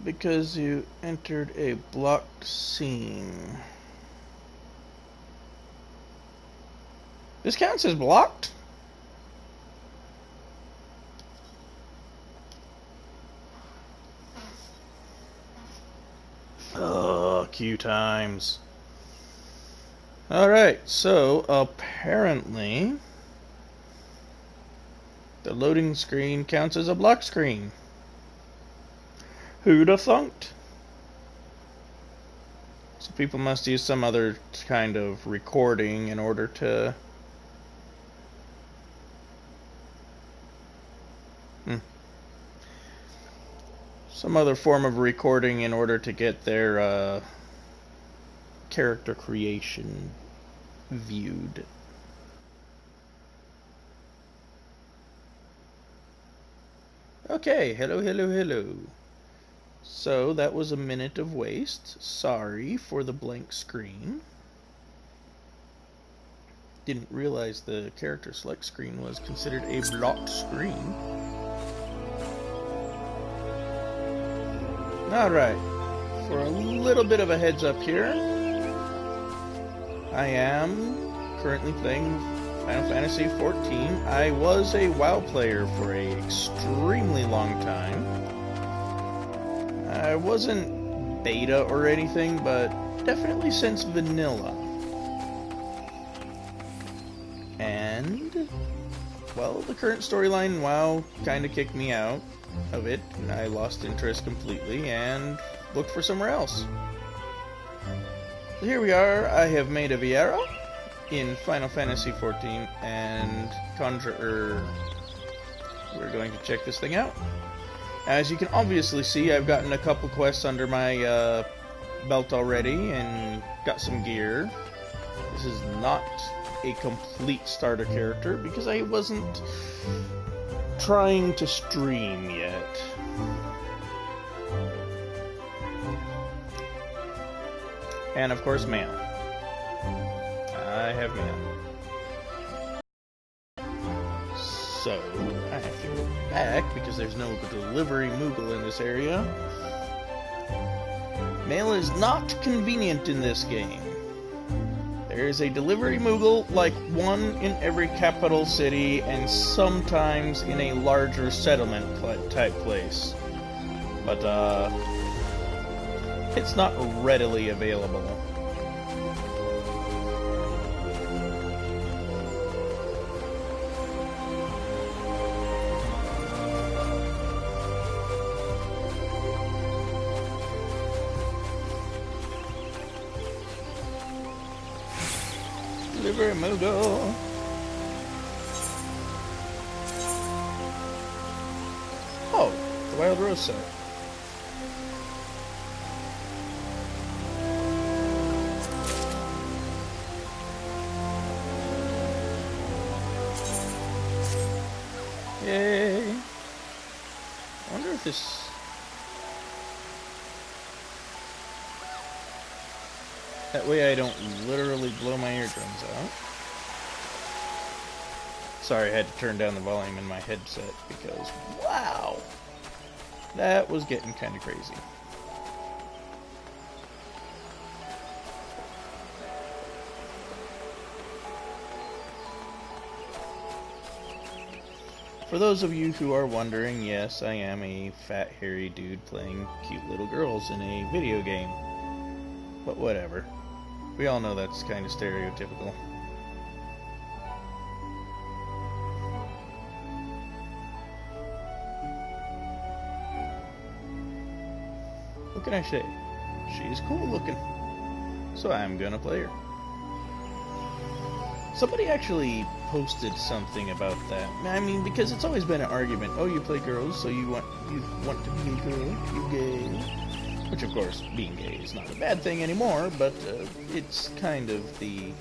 Because you entered a blocked scene. This counts as blocked? Oh, queue times. Alright, so apparently the loading screen counts as a block screen. Who'd have thunked? So people must use some other kind of recording in order to... some other form of recording in order to get their character creation viewed. Okay, hello. So that was a minute of waste. Sorry for the blank screen. Didn't realize the character select screen was considered a blocked screen. Alright, for a little bit of a heads up here, I am currently playing Final Fantasy XIV. I was a WoW player for an extremely long time. I wasn't beta or anything, but definitely since vanilla. And, well, the current storyline in WoW kind of kicked me out of it, and I lost interest completely and looked for somewhere else. So here we are. I have made a Viera in Final Fantasy XIV, and we're going to check this thing out. As you can obviously see, I've gotten a couple quests under my belt already and got some gear. This is not a complete starter character because I wasn't trying to stream yet. And of course, mail. I have mail. So, I have to go back because there's no delivery Moogle in this area. Mail is not convenient in this game. There is a delivery Moogle, like one in every capital city, and sometimes in a larger settlement type place. But, it's not readily available. Delivery Moogle. Oh, the Wild Rose set. Yay! I wonder if this... that way I don't literally blow my eardrums out. Sorry, I had to turn down the volume in my headset because, wow! That was getting kind of crazy. For those of you who are wondering, yes, I am a fat, hairy dude playing cute little girls in a video game. But whatever. We all know that's kind of stereotypical. What can I say? She's cool looking. So I'm gonna play her. Somebody actually posted something about that. I mean, because it's always been an argument. Oh, you play girls, so you want to be a girl, you gay. Which, of course, being gay is not a bad thing anymore, but it's kind of the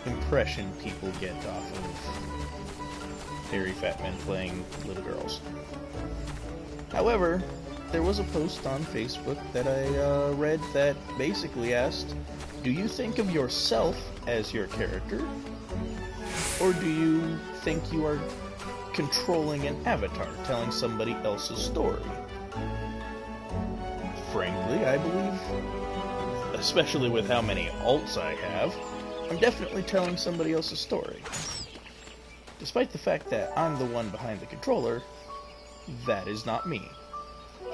impression people get off of hairy fat men playing little girls. However, there was a post on Facebook that I read that basically asked, do you think of yourself as your character? Or do you think you are controlling an avatar, telling somebody else's story? frankly, I believe, especially with how many alts I have, I'm definitely telling somebody else's story. Despite the fact that I'm the one behind the controller, that is not me.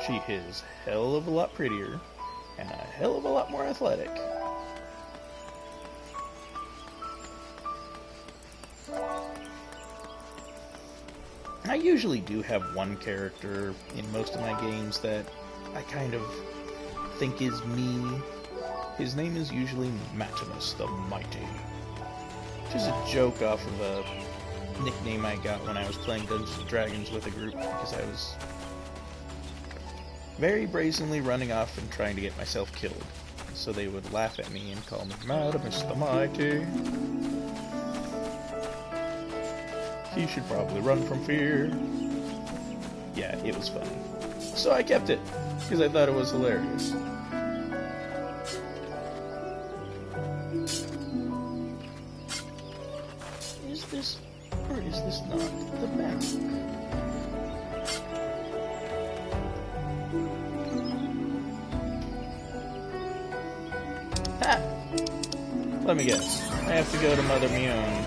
She is hell of a lot prettier, and a hell of a lot more athletic. I usually do have one character in most of my games that I kind of think is me. His name is usually Matimus the Mighty, which is a joke off of a nickname I got when I was playing Dungeons & Dragons with a group, because I was very brazenly running off and trying to get myself killed. So they would laugh at me and call me Matimus the Mighty. He should probably run from fear. Yeah, it was funny. So I kept it, because I thought it was hilarious. Is this, or is this not the map? Ha! Let me guess. I have to go to Mother Mion.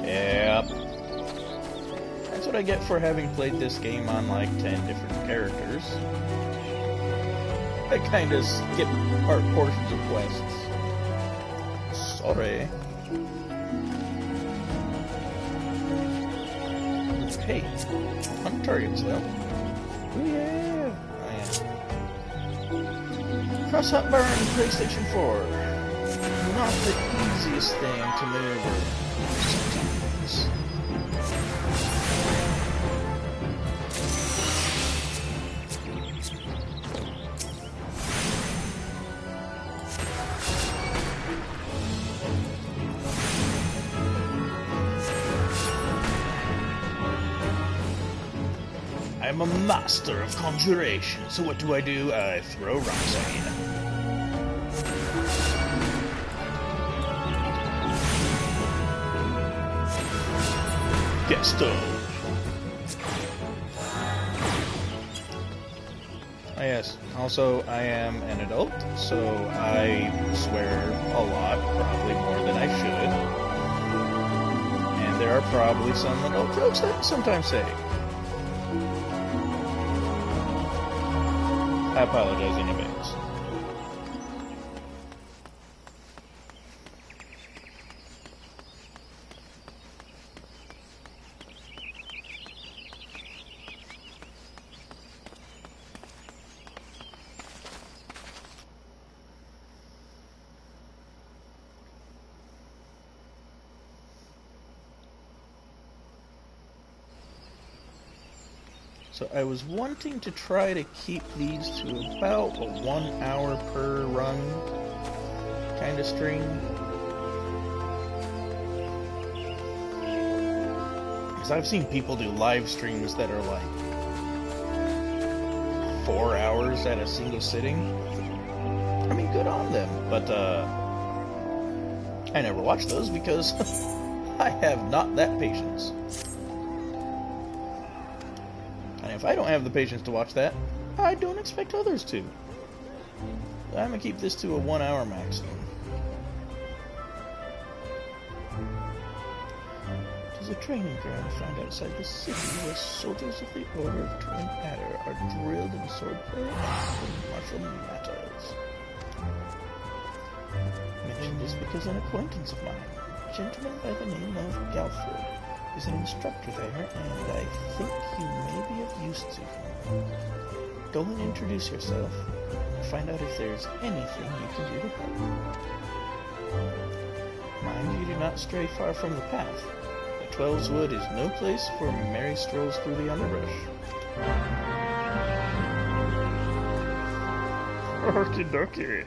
Yep. That's what I get for having played this game on like 10 different characters. I kind of skip portions of quests. Sorry. Hey, hunt targets though. Oh yeah. Cross Hot Burn, PlayStation 4. Not the easiest thing to maneuver. I'm a master of conjuration, so what do? I throw rocks at you. Guesto. Oh yes, also I am an adult, so I swear a lot, probably more than I should. And there are probably some adult jokes that I sometimes say. I apologize in advance. So I was wanting to try to keep these to about a 1 hour per run kind of stream. Because I've seen people do live streams that are like 4 hours at a single sitting. I mean, good on them, but I never watch those because I have not that patience. If I don't have the patience to watch that, I don't expect others to. I'm gonna keep this to a 1 hour max then. It is a training ground found outside the city where soldiers of the Order of Twin Adder are drilled in swordplay and martial matters. I mention this because an acquaintance of mine, a gentleman by the name of Galfred, is an instructor there, and I think you may be of use to him. Go and introduce yourself, and find out if there's anything you can do to help. Mind you do not stray far from the path. The Twelves Wood is no place for merry strolls through the underbrush. Okie dokie.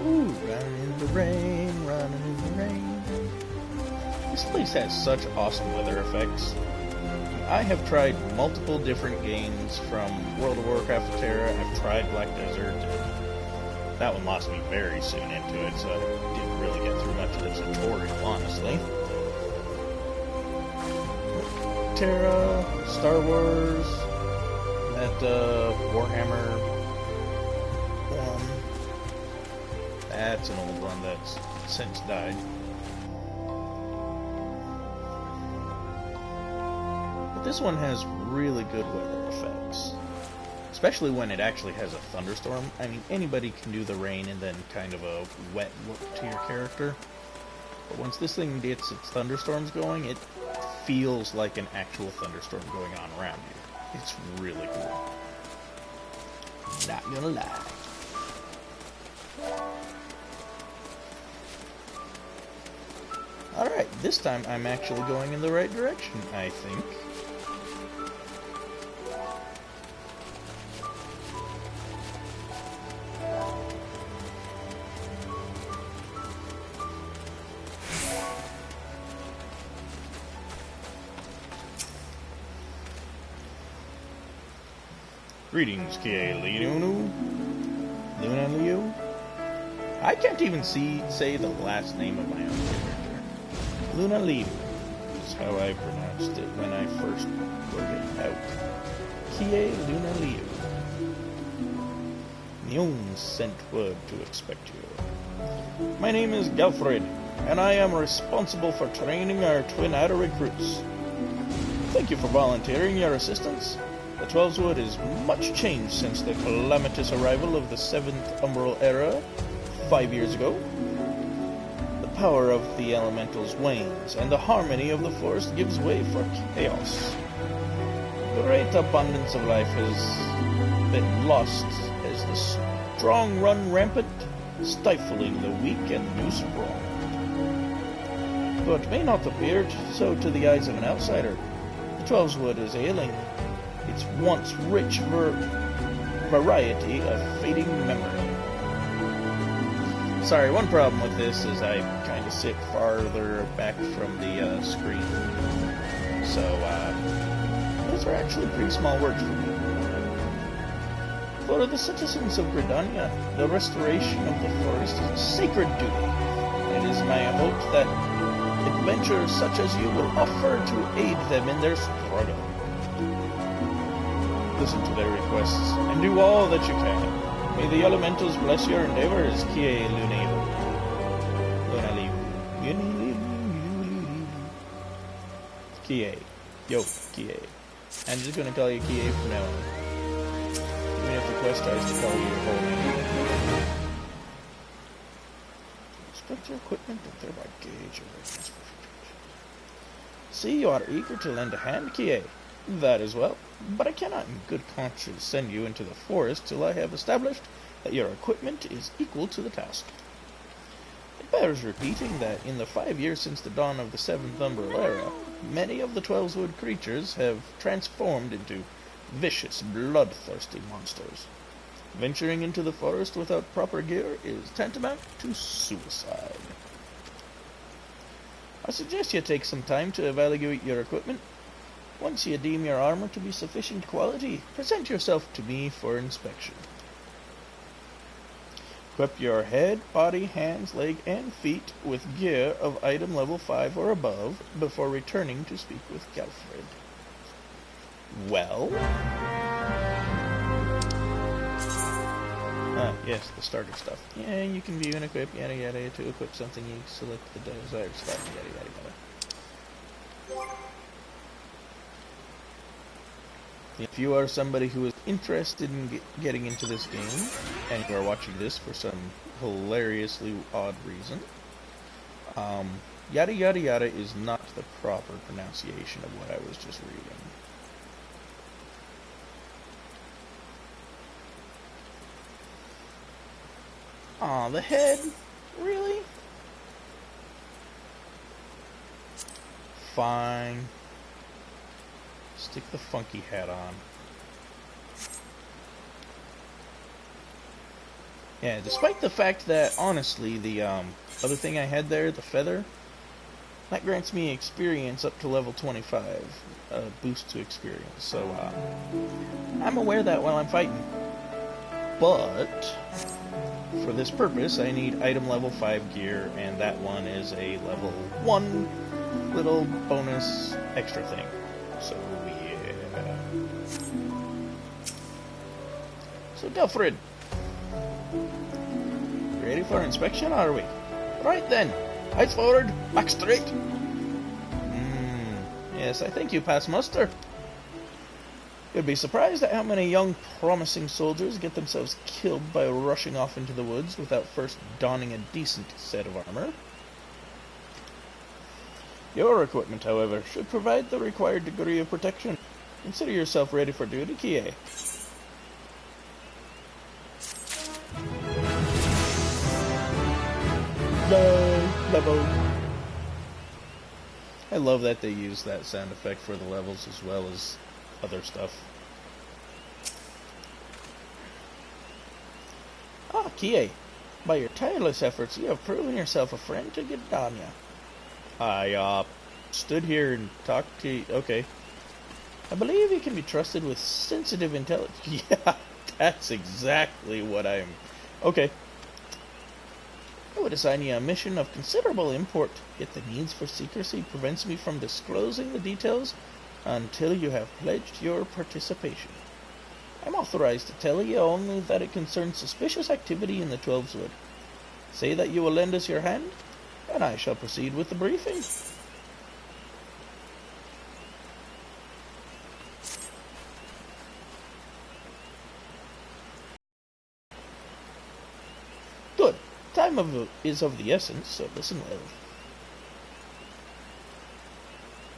Ooh, running in the rain, running in the rain. This place has such awesome weather effects. I have tried multiple different games from World of Warcraft to Terra. I've tried Black Desert. That one lost me very soon into it, so I didn't really get through much of the tutorial, honestly. Terra, Star Wars, that Warhammer one. That's an old one that's since died. But this one has really good weather effects. Especially when it actually has a thunderstorm. I mean, anybody can do the rain and then kind of a wet look to your character. But once this thing gets its thunderstorms going, it feels like an actual thunderstorm going on around you. It's really cool. Not gonna lie. Alright, this time I'm actually going in the right direction, I think. Greetings, Luna Leo. I can't even say the last name of my own character. Luna Leo is how I pronounced it when I first wrote it out. Luna Leo. Neon sent word to expect you. My name is Galfred, and I am responsible for training our Twin Adder recruits. Thank you for volunteering your assistance. The Twelveswood is much changed since the calamitous arrival of the 7th Umbral Era 5 years ago. The power of the elementals wanes, and the harmony of the forest gives way for chaos. Great abundance of life has been lost as the strong run rampant, stifling the weak and new strong. Though it may not appear so to the eyes of an outsider, the Twelveswood is ailing. Its once rich variety of fading memory. Sorry, one problem with this is I kind of sit farther back from the screen. So, those are actually pretty small words for me. For the citizens of Gridania, the restoration of the forest is a sacred duty. It is my hope that adventurers such as you will offer to aid them in their struggle. Listen to their requests, and do all that you can. May the elementals bless your endeavors, Kie Luna Kie. Yo, Kie. I'm just gonna call you Kie from now on. Even if the quest tries to call you your whole name. Inspect your equipment and thereby gauge your readiness for future. See, you are eager to lend a hand, Kie. That is well, but I cannot in good conscience send you into the forest till I have established that your equipment is equal to the task. It bears repeating that in the 5 years since the dawn of the 7th Umbral Era, many of the Twelveswood creatures have transformed into vicious, bloodthirsty monsters. Venturing into the forest without proper gear is tantamount to suicide. I suggest you take some time to evaluate your equipment. Once you deem your armor to be sufficient quality, present yourself to me for inspection. Equip your head, body, hands, leg, and feet with gear of item level 5 or above before returning to speak with Galfred. Well? Yes, the starter stuff. Yeah, you can view and equip, yada yada. To equip something, you select the desired stuff, yada yada yada. If you are somebody who is interested in getting into this game, and you are watching this for some hilariously odd reason, yada yada yada is not the proper pronunciation of what I was just reading. Aw, the head? Really? Fine. Stick the funky hat on. Yeah, despite the fact that, honestly, the other thing I had there, the feather, that grants me experience up to level 25, a boost to experience. So, I'm aware of that while I'm fighting. But, for this purpose, I need item level 5 gear, and that one is a level 1 little bonus extra thing. So, yeah. So, Delfrid, ready for inspection, are we? Right then. Eyes forward, back straight. Yes, I think you pass muster. You'd be surprised at how many young, promising soldiers get themselves killed by rushing off into the woods without first donning a decent set of armor. Your equipment, however, should provide the required degree of protection. Consider yourself ready for duty, Kie. Level. I love that they use that sound effect for the levels as well as other stuff. Ah, Kie, by your tireless efforts, you have proven yourself a friend to Gidania. I, stood here and talked to you. Okay. I believe you can be trusted with sensitive intelligence. Yeah, that's exactly what I'm... Okay. I would assign you a mission of considerable import, yet the needs for secrecy prevents me from disclosing the details until you have pledged your participation. I'm authorized to tell you only that it concerns suspicious activity in the Twelveswood. Say that you will lend us your hand, and I shall proceed with the briefing. Good. Time is of the essence, so listen well.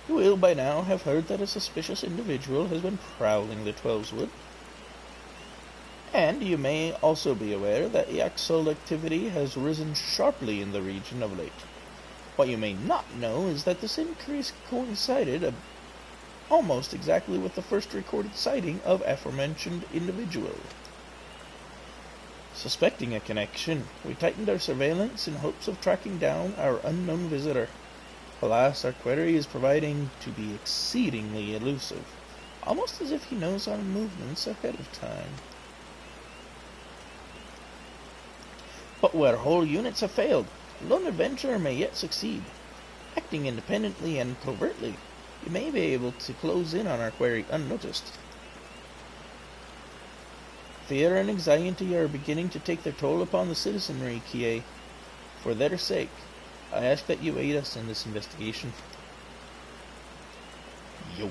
You will by now have heard that a suspicious individual has been prowling the Twelveswood. And you may also be aware that Yaxol activity has risen sharply in the region of late. What you may not know is that this increase coincided almost exactly with the first recorded sighting of aforementioned individual. Suspecting a connection, we tightened our surveillance in hopes of tracking down our unknown visitor. Alas, our query is proving to be exceedingly elusive, almost as if he knows our movements ahead of time. But where whole units have failed, a lone adventurer may yet succeed. Acting independently and covertly, you may be able to close in on our query unnoticed. Fear and anxiety are beginning to take their toll upon the citizenry, Kie. For their sake, I ask that you aid us in this investigation. Yo.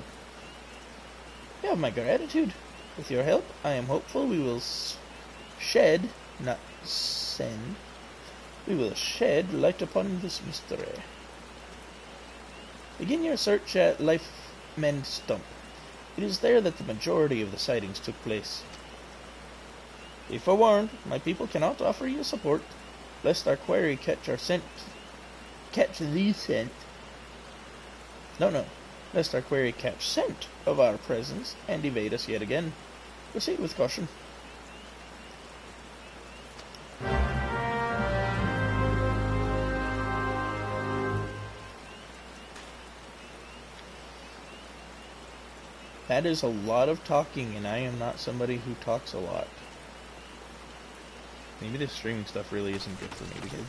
You have my gratitude. With your help, I am hopeful we will shed, not send, we will shed light upon this mystery. Begin your search at Lifemend Stump. It is there that the majority of the sightings took place. Be forewarned, my people cannot offer you support, lest our query catch the scent. Lest our query catch scent of our presence and evade us yet again. Proceed with caution. That is a lot of talking, and I am not somebody who talks a lot. Maybe this streaming stuff really isn't good for me, because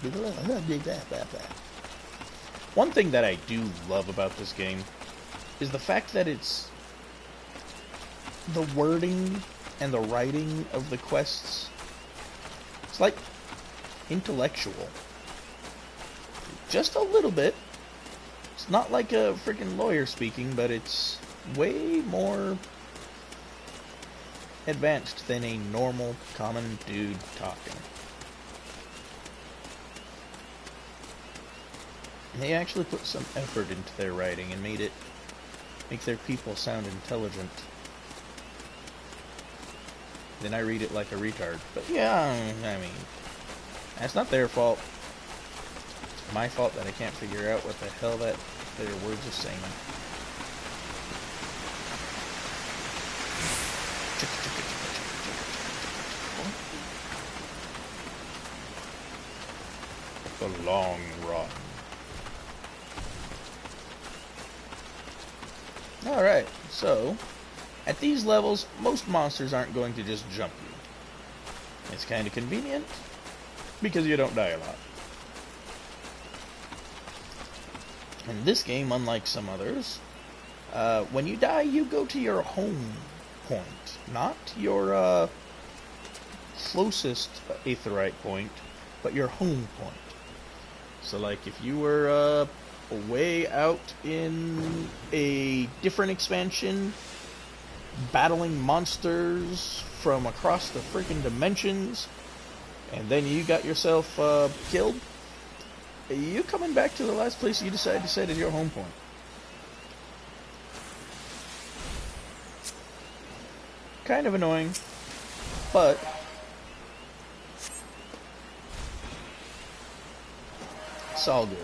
one thing that I do love about this game is the fact that it's the wording and the writing of the quests. It's like intellectual. Just a little bit. It's not like a freaking lawyer speaking, but it's way more advanced than a normal, common dude talking. They actually put some effort into their writing and make their people sound intelligent. Then I read it like a retard. But yeah, I mean, that's not their fault. It's my fault that I can't figure out what the hell that their words are saying. The long run. Alright, so at these levels, most monsters aren't going to just jump you. It's kind of convenient because you don't die a lot. In this game, unlike some others, When you die, you go to your home point, not your closest aetheryte point, but your home point. So, like, if you were way out in a different expansion, battling monsters from across the freaking dimensions, and then you got yourself killed, you coming back to the last place you decide to set as your home point. Kind of annoying, but it's all good.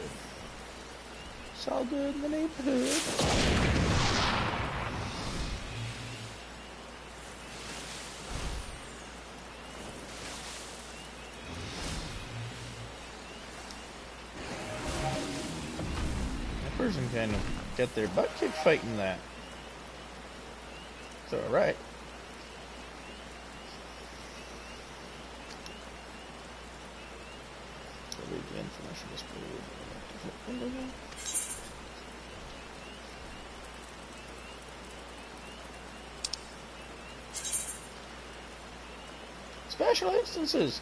It's all good in the neighborhood. That person kind of got their butt kicked fighting that. It's alright. The information displayed. Special instances.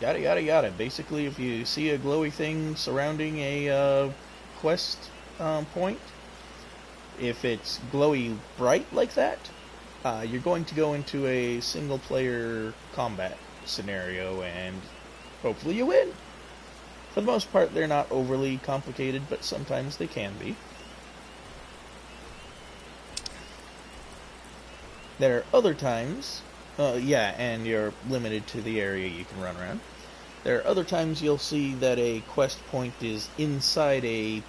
Yada yada yada. Basically, if you see a glowy thing surrounding a quest point, if it's glowy bright like that, you're going to go into a single player combat scenario and hopefully you win. For the most part, they're not overly complicated, but sometimes they can be. There are other times, and you're limited to the area you can run around. There are other times you'll see that a quest point is inside a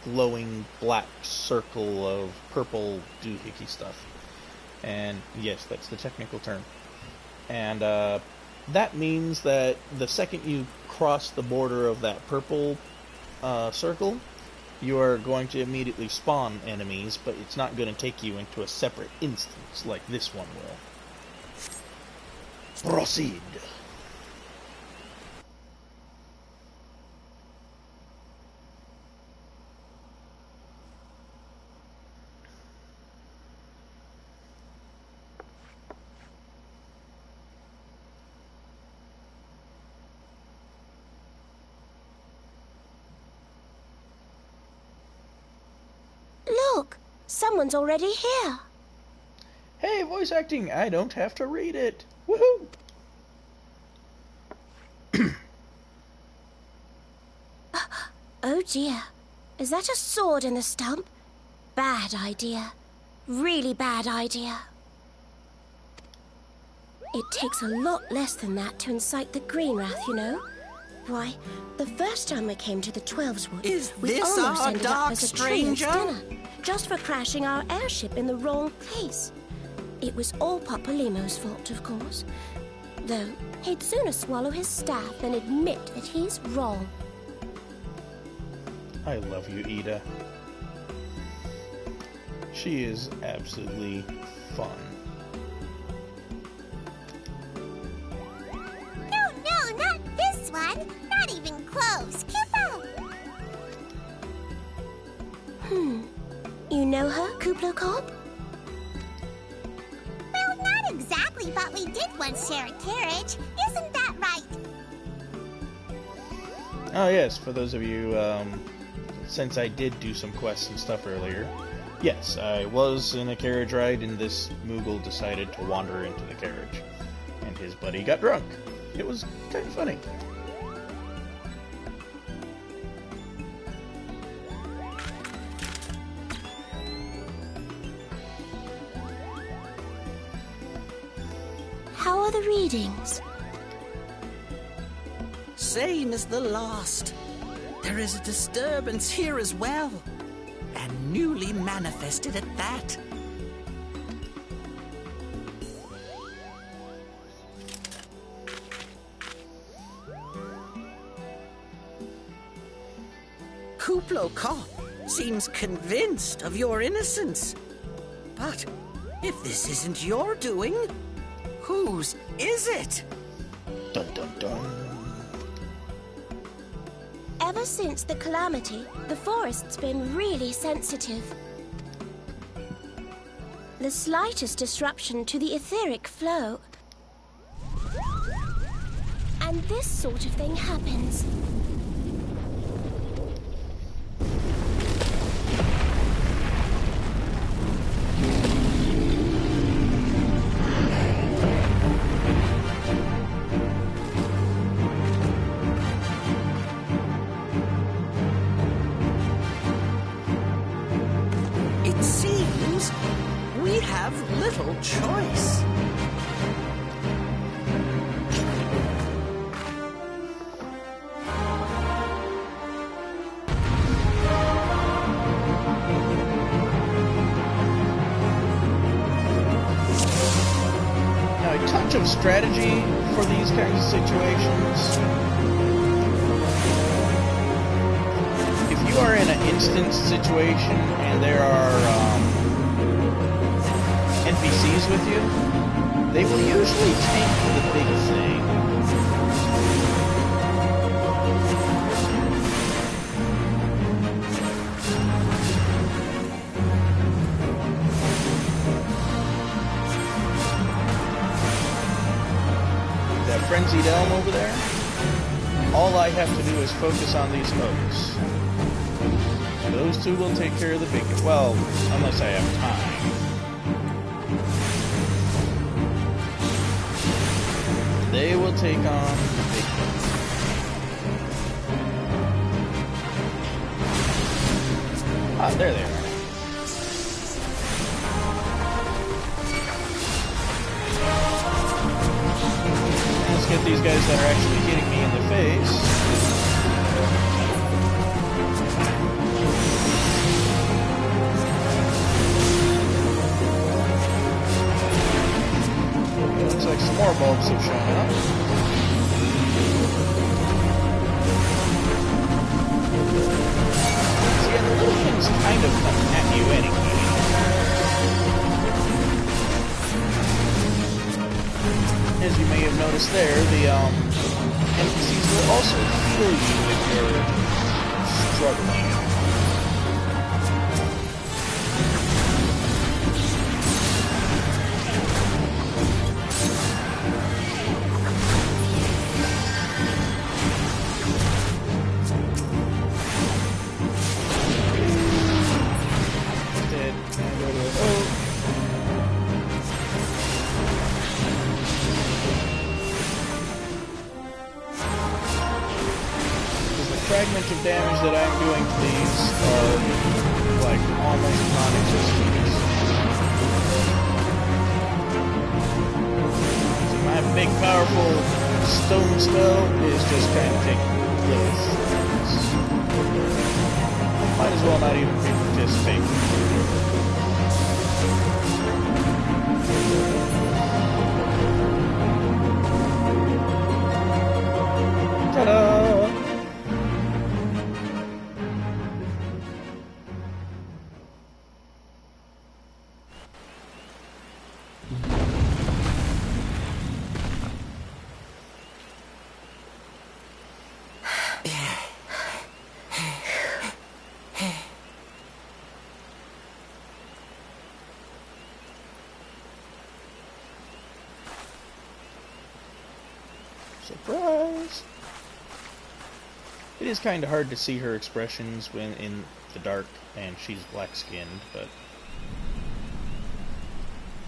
glowing black circle of purple doohickey stuff. And yes, that's the technical term. And that means that the second you cross the border of that purple circle, you are going to immediately spawn enemies, but it's not going to take you into a separate instance like this one will. Proceed. Look, someone's already here. Hey, voice acting, I don't have to read it. Woohoo! Oh dear, is that a sword in the stump? Bad idea. Really bad idea. It takes a lot less than that to incite the green wrath, you know. Why, the first time we came to the Twelves Wood, we almost ended up as a train's dinner, just for crashing our airship in the wrong place. It was all Popolimo's fault, of course. Though, he'd sooner swallow his staff than admit that he's wrong. I love you, Ida. She is absolutely fun. No, not this one. Not even close. Kupo! You know her, Kuplo Cop? Well, not exactly, but we did once share a carriage. Isn't that right? Oh yes, for those of you, since I did do some quests and stuff earlier, yes, I was in a carriage ride and this Moogle decided to wander into the carriage. And his buddy got drunk. It was kind of funny. How are the readings? Same as the last. There is a disturbance here as well. And newly manifested at that. Kuplo Cop seems convinced of your innocence. But if this isn't your doing, whose is it? Dun dun dun. Ever since the calamity, the forest's been really sensitive. The slightest disruption to the etheric flow, and this sort of thing happens. It seems we have little choice. Now, a touch of strategy for these kinds of situations. If you are in an instant situation and there are NPCs with you, they will usually tank the big thing. That frenzied elm over there, all I have to do is focus on these oaks. Those two will take care of the big... Well, unless I have time. They will take on the big one. Ah, there they are. Let's get these guys that are actually hitting me in the face. Looks like some more bulbs have shown up. See, and the little things kind of come at you anyway. As you may have noticed there, the NPCs will also feel you if you're struggling. Fragment of damage that I'm doing to these are like almost non-existent. So my big powerful stone spell is just kind of taking little things. Might as well not even be participating. Ta-da! Surprise! It is kind of hard to see her expressions when in the dark, and she's black-skinned, but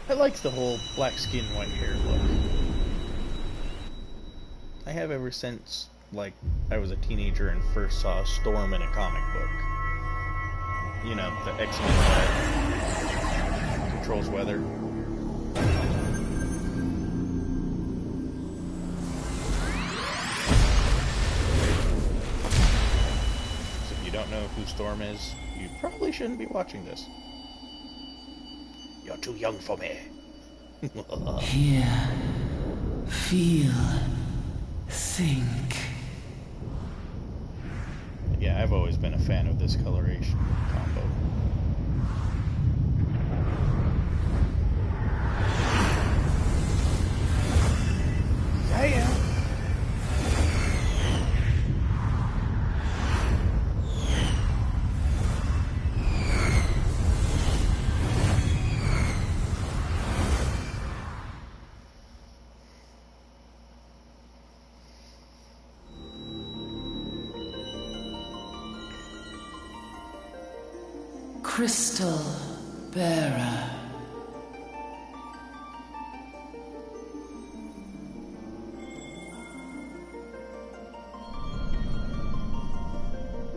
I like the whole black skin, white hair look. I have ever since, like, I was a teenager and first saw Storm in a comic book. You know, the X-Men that controls weather. Don't know who Storm is, you probably shouldn't be watching this. You're too young for me. Hear, feel, think. Yeah, I've always been a fan of this coloration combo. Yeah. crystal bearer.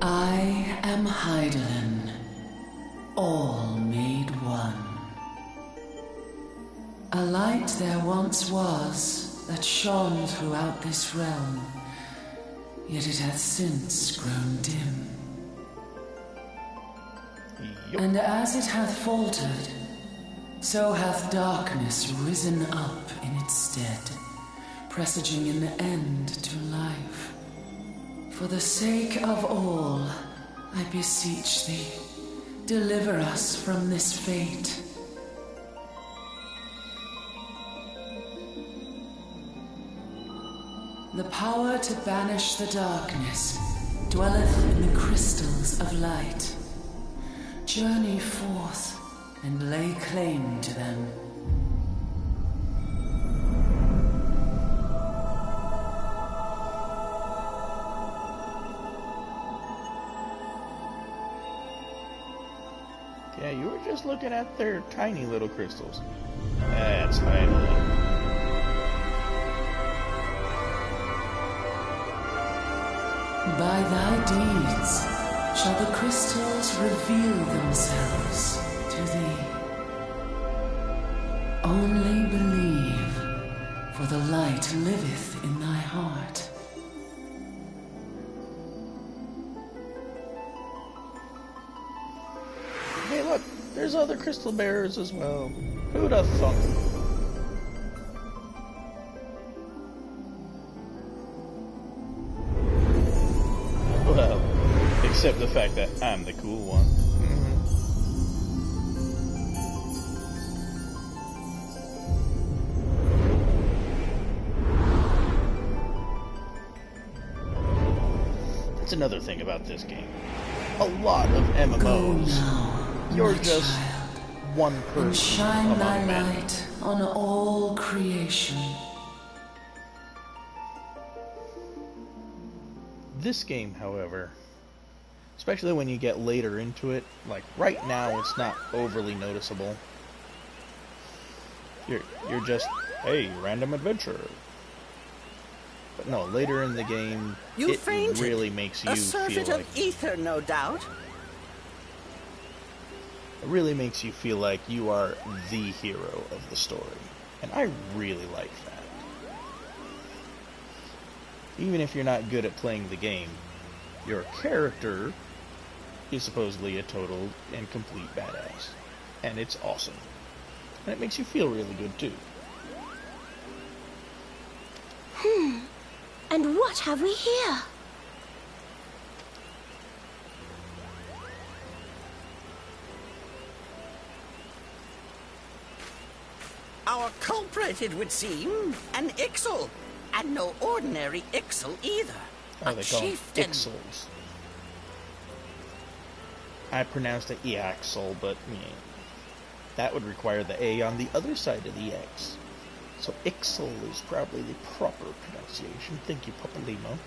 I am Heidelin, all made one. A light there once was that shone throughout this realm, yet it hath since grown dim. Yup. And as it hath faltered, so hath darkness risen up in its stead, presaging an end to life. For the sake of all, I beseech thee, deliver us from this fate. The power to banish the darkness dwelleth in the crystals of light. Journey forth and lay claim to them. Yeah, you were just looking at their tiny little crystals. That's Heidelin. By thy deeds shall the crystals reveal themselves to thee. Only believe, for the light liveth in thy heart. Hey, look, there's other crystal bearers as well. Who'd have thunk? Well, except the fact that I'm the cool one. That's another thing about this game. A lot of MMOs, you're just one And person shine among thy many. light on all creation. This game, however, especially when you get later into it, like right now it's not overly noticeable. You're just, hey, random adventure. But no, later in the game, You it fainted. really makes you A feel surfeit like of ether, no doubt. it really makes you feel like you are the hero of the story. And I really like that. Even if you're not good at playing the game, your character is supposedly a total and complete badass. And it's awesome. And it makes you feel really good too. And what have we here? Our culprit, it would seem, an Ixal. And no ordinary Ixal either. Oh, A they call them chieftain. Ixals. I pronounced it Eaxel, but yeah, that would require the A on the other side of the X. So Ixal is probably the proper pronunciation. Thank you, Papa Limo.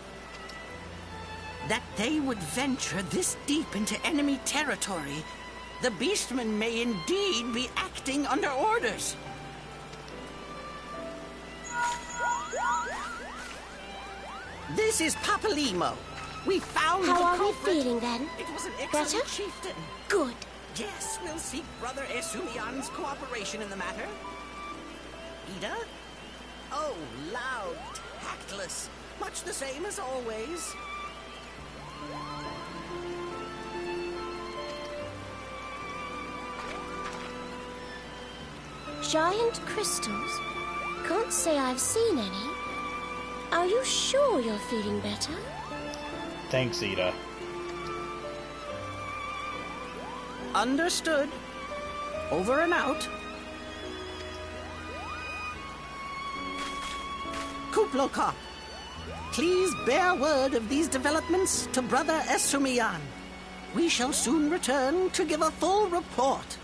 That they would venture this deep into enemy territory, the beastmen may indeed be acting under orders. This is Papalimo. We found How the are we culprit. feeling then? It was an Better? excellent chieftain. Good. Yes, we'll seek Brother Esumian's cooperation in the matter. Ida? Oh, loud, tactless. Much the same as always. Giant crystals? Can't say I've seen any. Are you sure you're feeling better? Thanks, Ida. Understood. Over and out. Kuplokop, please bear word of these developments to Brother Esumian. We shall soon return to give a full report.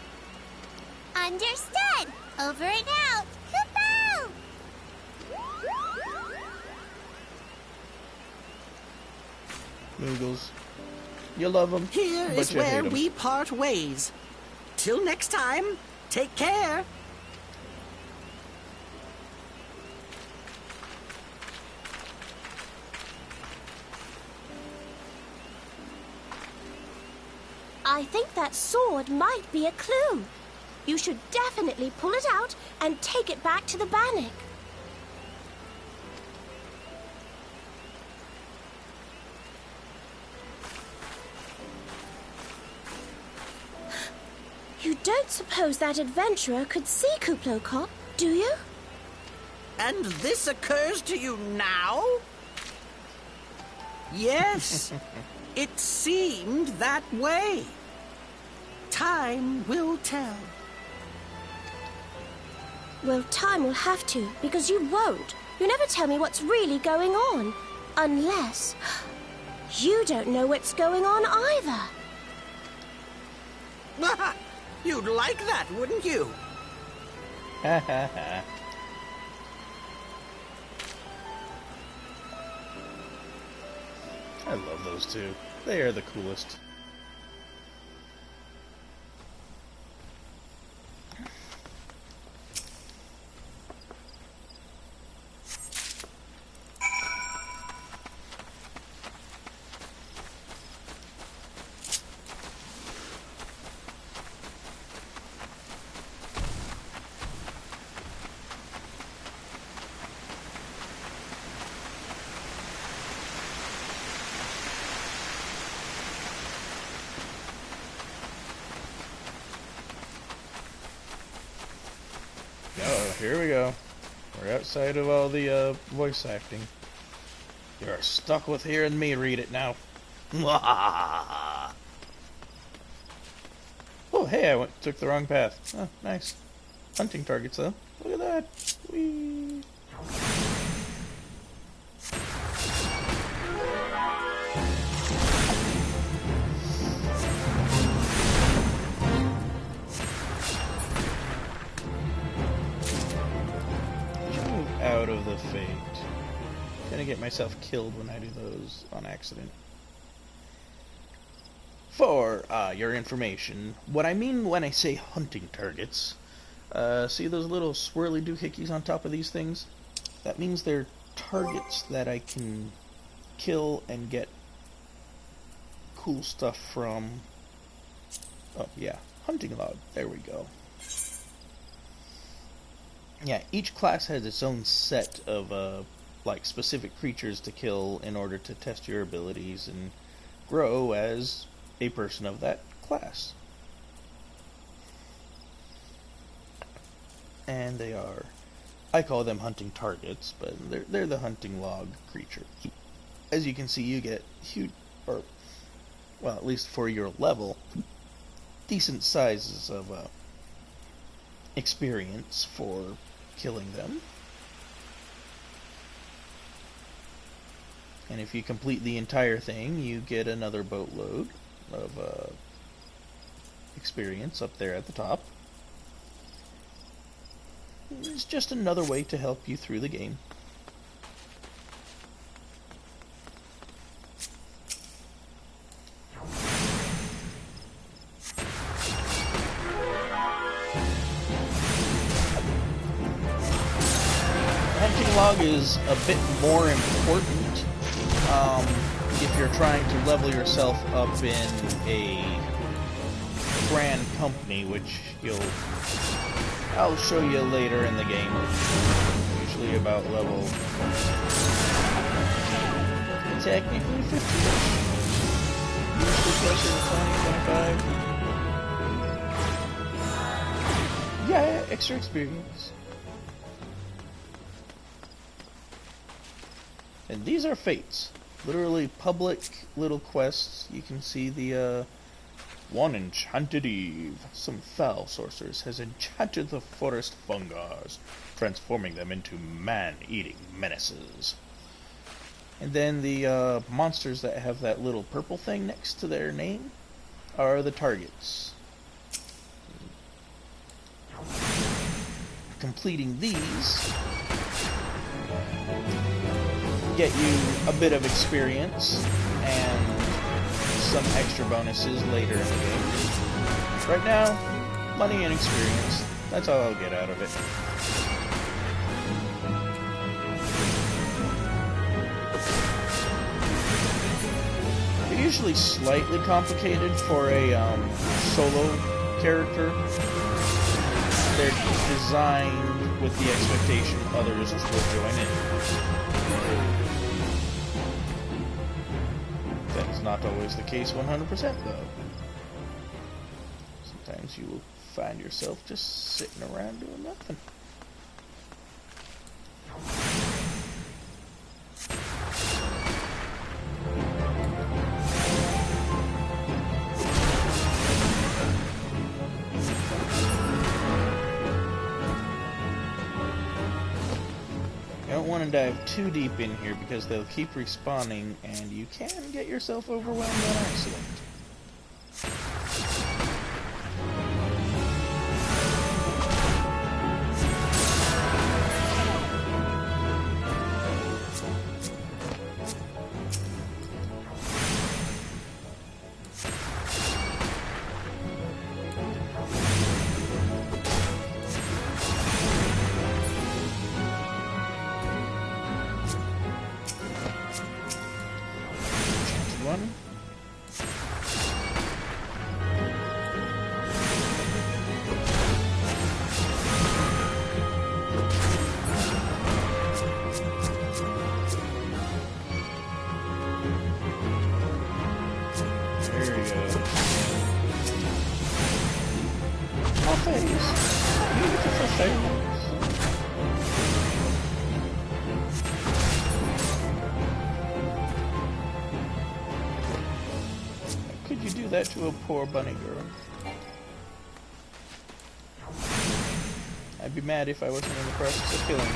Understood. Over and out. Kupo! Moogles. You love them, Here but is you hate where 'em. we part ways. Till next time, take care. I think that sword might be a clue. You should definitely pull it out and take it back to the Bannock. You don't suppose that adventurer could see Kuplokop, do you? And this occurs to you now? Yes, it seemed that way. Time will tell. Well, time will have to, because you won't. You never tell me what's really going on. Unless you don't know what's going on either. You'd like that, wouldn't you? Ha ha ha. I love those two. They are the coolest. Oh, here we go. We're outside of all the voice acting. You're stuck with hearing me read it now. Oh, hey, I took the wrong path. Oh, nice. Hunting targets, though. Look at that. Whee. Out of the fate. Gonna get myself killed when I do those on accident. For your information, what I mean when I say hunting targets, see those little swirly doohickeys on top of these things? That means they're targets that I can kill and get cool stuff from. Oh yeah, hunting log. There we go. Yeah, each class has its own set of like specific creatures to kill in order to test your abilities and grow as a person of that class. And they are, I call them hunting targets, but they're the hunting log creature. As you can see, you get huge, or well, at least for your level, decent sizes of experience for killing them. And if you complete the entire thing, you get another boatload of experience up there at the top. It's just another way to help you through the game. Hunting log is a bit more important if you're trying to level yourself up in a grand company, which I'll show you later in the game. Usually about level technically 15. Usually closer to 20, 25. Yeah, extra experience. And these are fates. Literally public little quests. You can see the one enchanted Eve. Some foul sorceress has enchanted the forest fungars, transforming them into man-eating menaces. And then the monsters that have that little purple thing next to their name are the targets. Completing these get you a bit of experience and some extra bonuses later in the game. Right now, money and experience. That's all I'll get out of it. They're usually slightly complicated for a solo character. They're designed with the expectation others will join in. That is not always the case 100% though. Sometimes you will find yourself just sitting around doing nothing. You don't want to dive too deep in here because they'll keep respawning and you can get yourself overwhelmed on accident. One. There we go. My face. Beautiful face. Could you do that to a poor bunny girl? I'd be mad if I wasn't in the process of killing you.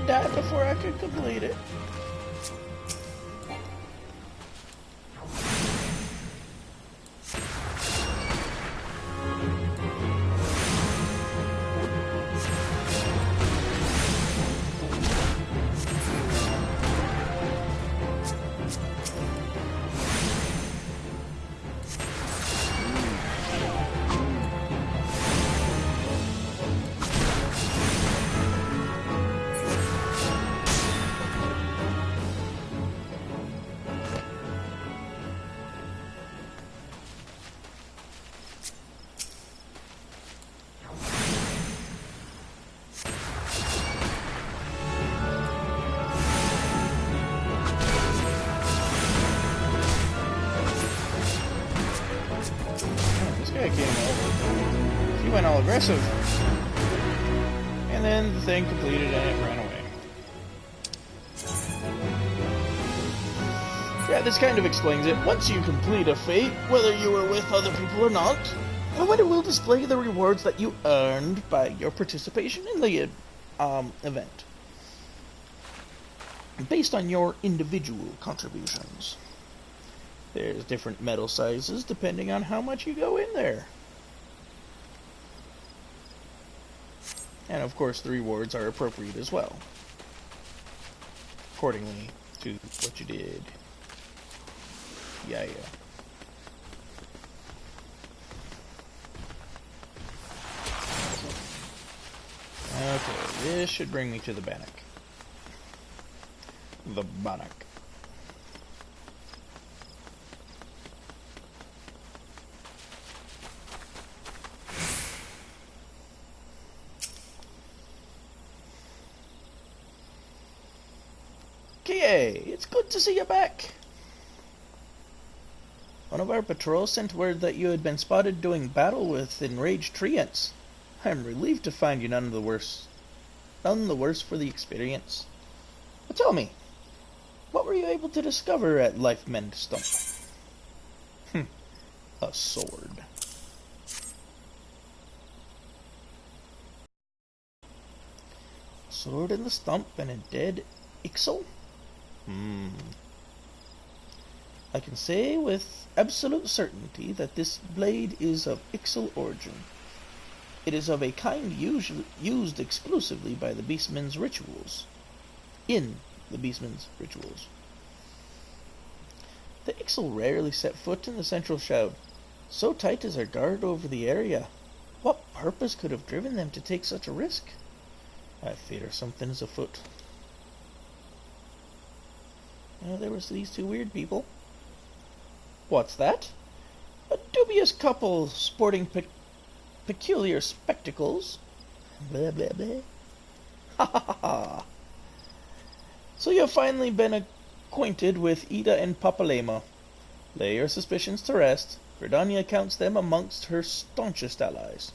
Died before I could complete it. Came over. He went all aggressive. And then the thing completed and it ran away. Yeah, this kind of explains it. Once you complete a fate, whether you were with other people or not, it will display the rewards that you earned by your participation in the event, based on your individual contributions. There's different medal sizes depending on how much you go in there. And of course the rewards are appropriate as well, accordingly to what you did. Yeah. Okay, this should bring me to the bannock. The bannock. Okay, it's good to see you back. One of our patrols sent word that you had been spotted doing battle with enraged treants. I am relieved to find you none the worse for the experience. But tell me, what were you able to discover at Life Mend Stump? A sword. Sword in the stump and a dead Ixal? I can say with absolute certainty that this blade is of Ixal origin. It is of a kind used exclusively by the Beastmen's rituals. In the Beastmen's rituals. The Ixal rarely set foot in the Central Shroud. So tight is our guard over the area. What purpose could have driven them to take such a risk? I fear something is afoot. There was these two weird people. What's that? A dubious couple sporting peculiar spectacles. Blah, blah, blah. Ha ha ha ha. So you've finally been acquainted with Ida and Papalema. Lay your suspicions to rest. Gridania counts them amongst her staunchest allies.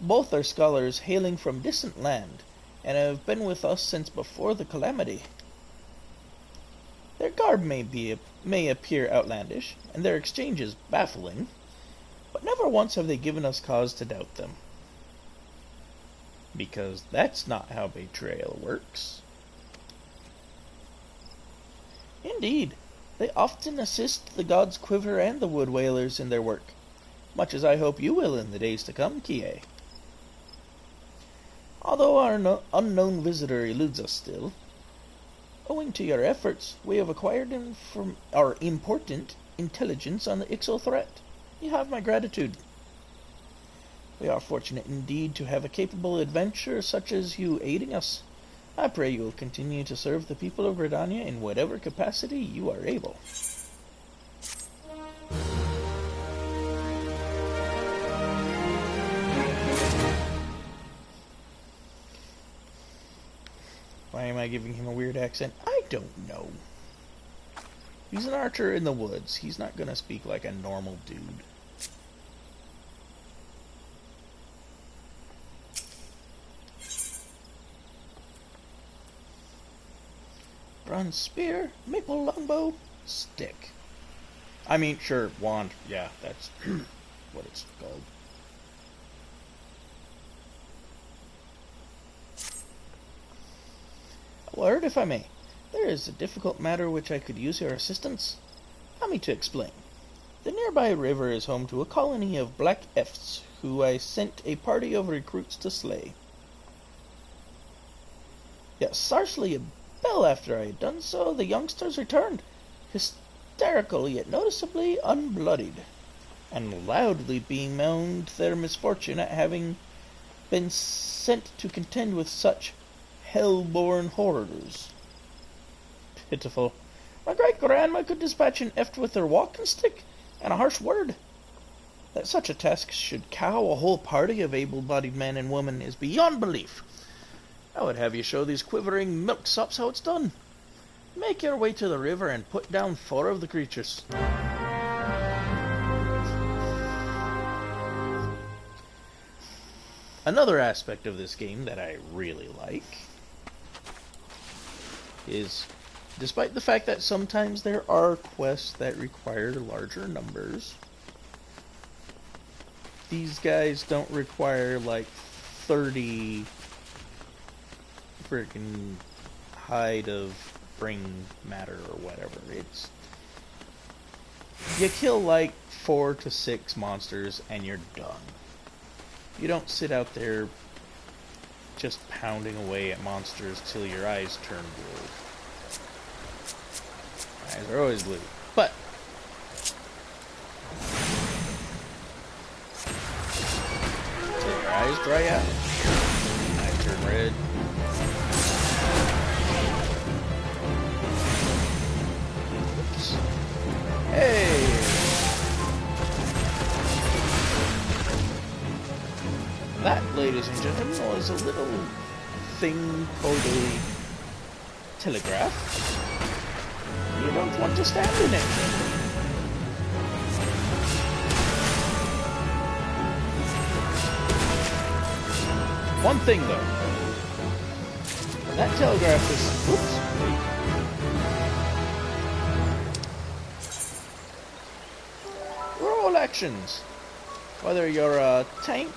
Both are scholars hailing from distant land, and have been with us since before the calamity. Their garb may appear outlandish, and their exchanges baffling, but never once have they given us cause to doubt them. Because that's not how betrayal works. Indeed, they often assist the gods Quiver and the Wood Whalers in their work, much as I hope you will in the days to come, Kie. Although our unknown visitor eludes us still, owing to your efforts, we have acquired our important intelligence on the Ixal threat. You have my gratitude. We are fortunate indeed to have a capable adventurer such as you aiding us. I pray you will continue to serve the people of Gridania in whatever capacity you are able. Why am I giving him a weird accent? I don't know. He's an archer in the woods. He's not gonna speak like a normal dude. Bronze spear, maple longbow, stick. I mean, sure, wand. Yeah, that's what it's called. A word, if I may. There is a difficult matter which I could use your assistance. Allow me to explain. The nearby river is home to a colony of black efts, who I sent a party of recruits to slay. Yet scarcely a bell after I had done so, the youngsters returned, hysterical yet noticeably unbloodied, and loudly bemoaned their misfortune at having been sent to contend with such hell-born horrors. Pitiful. My great-grandma could dispatch an eft with her walking stick and a harsh word. That such a task should cow a whole party of able-bodied men and women is beyond belief. I would have you show these quivering milksops how it's done. Make your way to the river and put down 4 of the creatures. Another aspect of this game that I really like is, despite the fact that sometimes there are quests that require larger numbers, these guys don't require like 30 freaking hide of bring matter or whatever. It's, you kill like 4 to 6 monsters and you're done. You don't sit out there just pounding away at monsters till your eyes turn blue. My eyes are always blue. But till your eyes dry out, eyes turn red. Oops. Hey! That, ladies and gentlemen, was a little thing called a telegraph. You don't want to stand in it. One thing, though. That telegraph is... Oops. Roll actions. Whether you're a tank,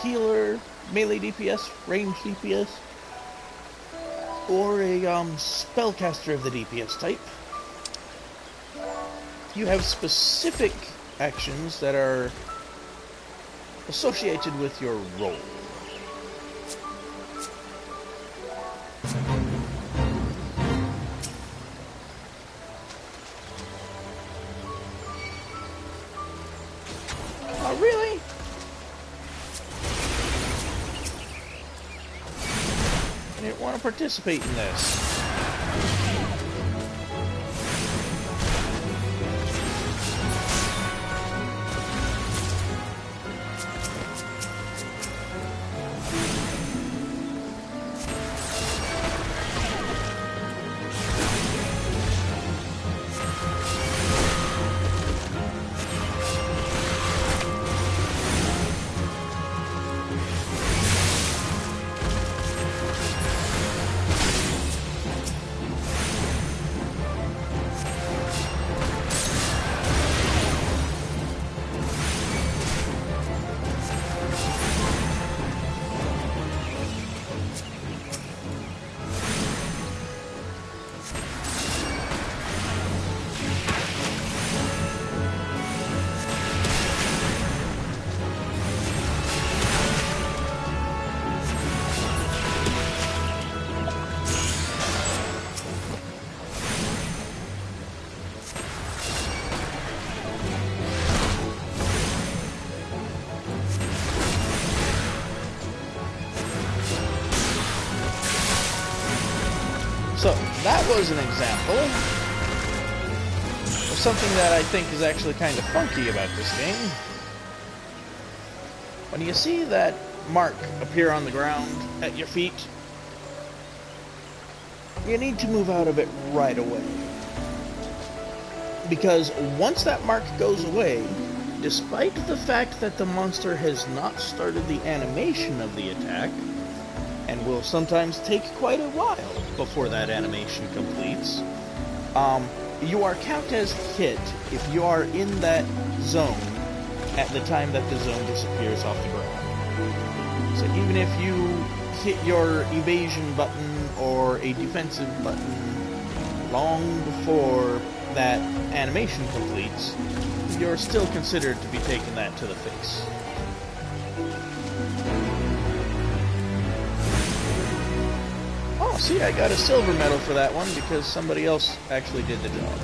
healer, melee DPS, range DPS, or a spellcaster of the DPS type, you have specific actions that are associated with your role. Oh, really? I didn't want to participate in this. So, that was an example of something that I think is actually kind of funky about this game. When you see that mark appear on the ground at your feet, you need to move out of it right away. Because once that mark goes away, despite the fact that the monster has not started the animation of the attack, and will sometimes take quite a while before that animation completes, you are counted as hit if you are in that zone at the time that the zone disappears off the ground. So even if you hit your evasion button or a defensive button long before that animation completes, you're still considered to be taking that to the face. Oh, see, I got a silver medal for that one because somebody else actually did the job.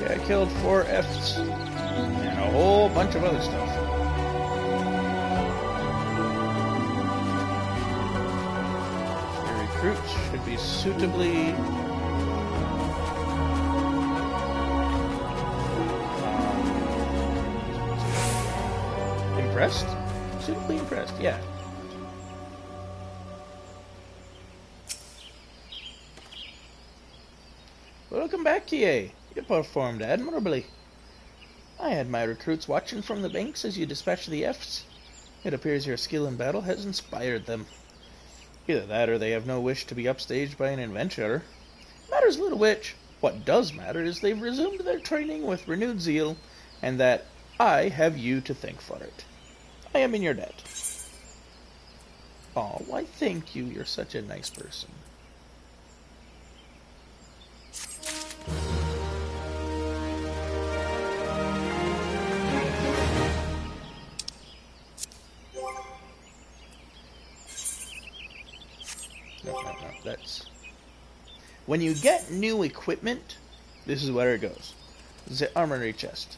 I killed 4 Fs and a whole bunch of other stuff. Your recruits should be suitably impressed? Suitably impressed, yeah. Welcome back, TA. You performed admirably. I had my recruits watching from the banks as you dispatched the Fs. It appears your skill in battle has inspired them. Either that or they have no wish to be upstaged by an adventurer. Matters little which. What does matter is they've resumed their training with renewed zeal, and that I have you to thank for it. I am in your debt. Aw, why thank you, you're such a nice person. No, that's when you get new equipment, this is where it goes. This is the armory chest.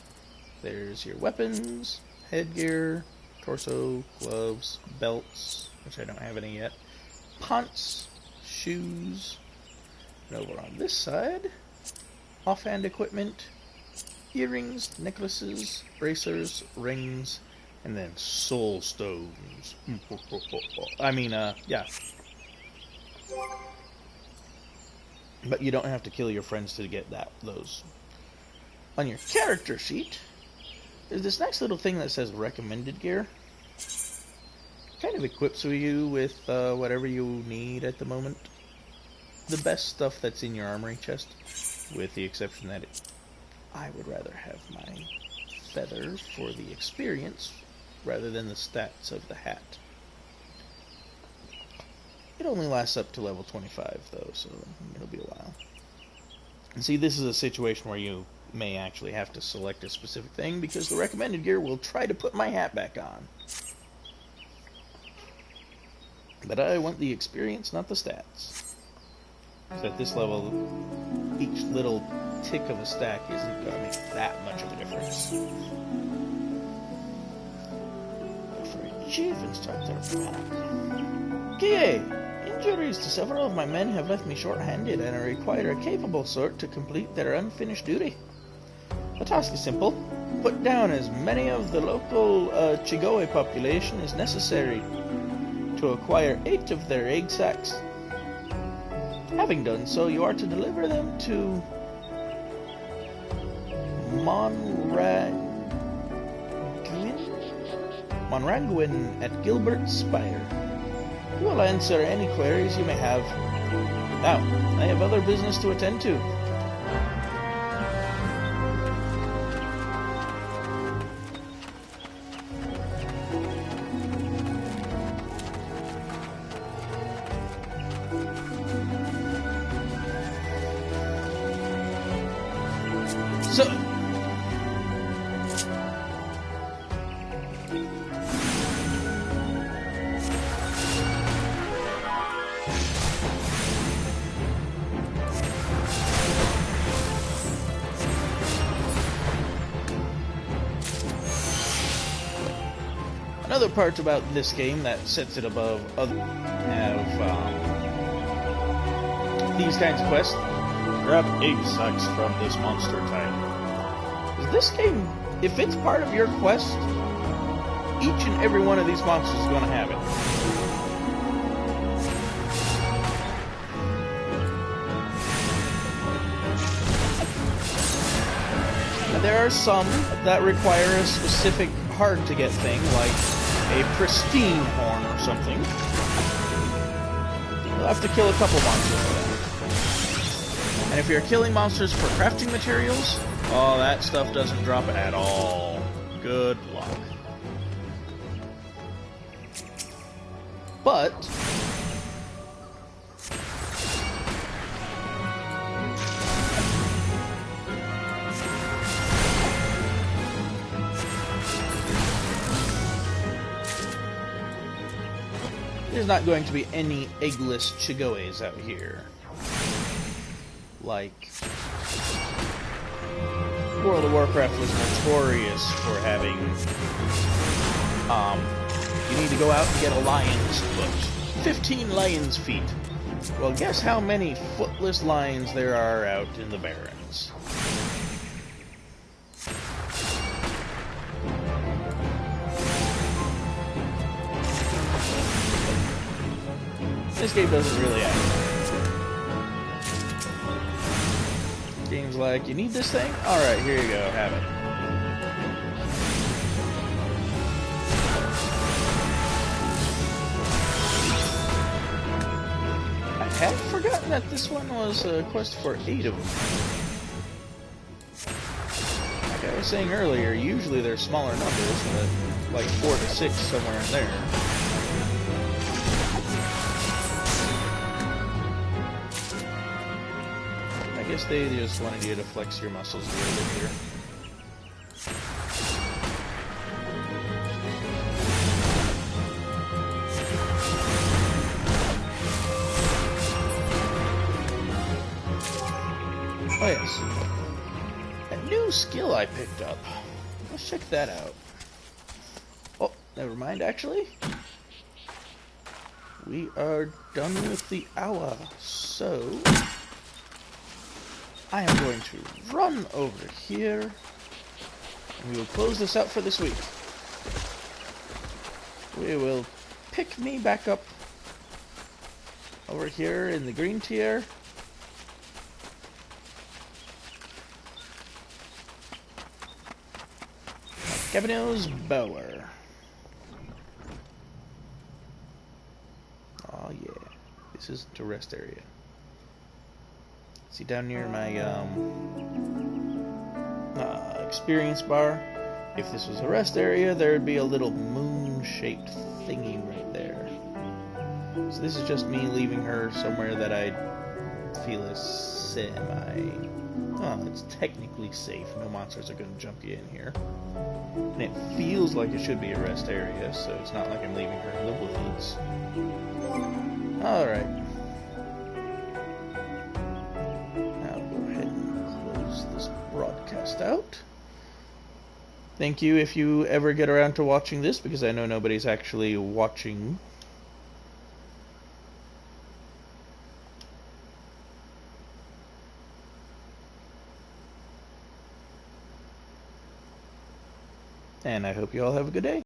There's your weapons, headgear, torso, gloves, belts, which I don't have any yet, punts, shoes, and over on this side, offhand equipment, earrings, necklaces, bracers, rings, and then soul stones. Yeah. But you don't have to kill your friends to get those. On your character sheet, there's this nice little thing that says recommended gear. Kind of equips you with whatever you need at the moment. The best stuff that's in your armory chest, with the exception that I would rather have my feather for the experience rather than the stats of the hat. It only lasts up to level 25 though, so it'll be a while. And see, this is a situation where you may actually have to select a specific thing because the recommended gear will try to put my hat back on. But I want the experience, not the stats. Because at this level, each little tick of a stack isn't going to make that much of a difference. But for achievements, start their back. Kie! Injuries to several of my men have left me short-handed, and I require a capable sort to complete their unfinished duty. The task is simple. Put down as many of the local Chigoe population as necessary to acquire 8 of their egg sacs. Having done so, you are to deliver them to Monranguin at Gilbert's Spire. Who will answer any queries you may have. Now, I have other business to attend to. Another part about this game that sets it above other these kinds of quests. Grab egg sacs from this monster type. This game, if it's part of your quest, each and every one of these monsters is going to have it. And there are some that require a specific hard-to-get thing, like a pristine horn or something. You'll have to kill a couple monsters for that. And if you're killing monsters for crafting materials, oh, that stuff doesn't drop at all. Good luck. But there's not going to be any eggless Chigoes out here. Like, World of Warcraft was notorious for having, you need to go out and get a lion's foot. 15 lion's feet. Well, guess how many footless lions there are out in the Barrens? This game doesn't really have it. Game's like, you need this thing? Alright, here you go, have it. I had forgotten that this one was a quest for 8 of them. Like I was saying earlier, usually they're smaller numbers, but like 4 to 6 somewhere in there. I guess they just wanted you to flex your muscles a little bit here. yes. A new skill I picked up. Let's check that out. Oh, never mind, actually. We are done with the hour, so I am going to run over here, and we will close this out for this week. We will pick me back up over here in the green tier. Cavino's Bower. Oh yeah, this is the rest area. See down near my experience bar, if this was a rest area, there would be a little moon-shaped thingy right there. So this is just me leaving her somewhere that I feel is it's technically safe. No monsters are going to jump you in here. And it feels like it should be a rest area, so it's not like I'm leaving her in the woods. Alright. I'll go ahead and close this broadcast out. Thank you if you ever get around to watching this, because I know nobody's actually watching. And I hope you all have a good day.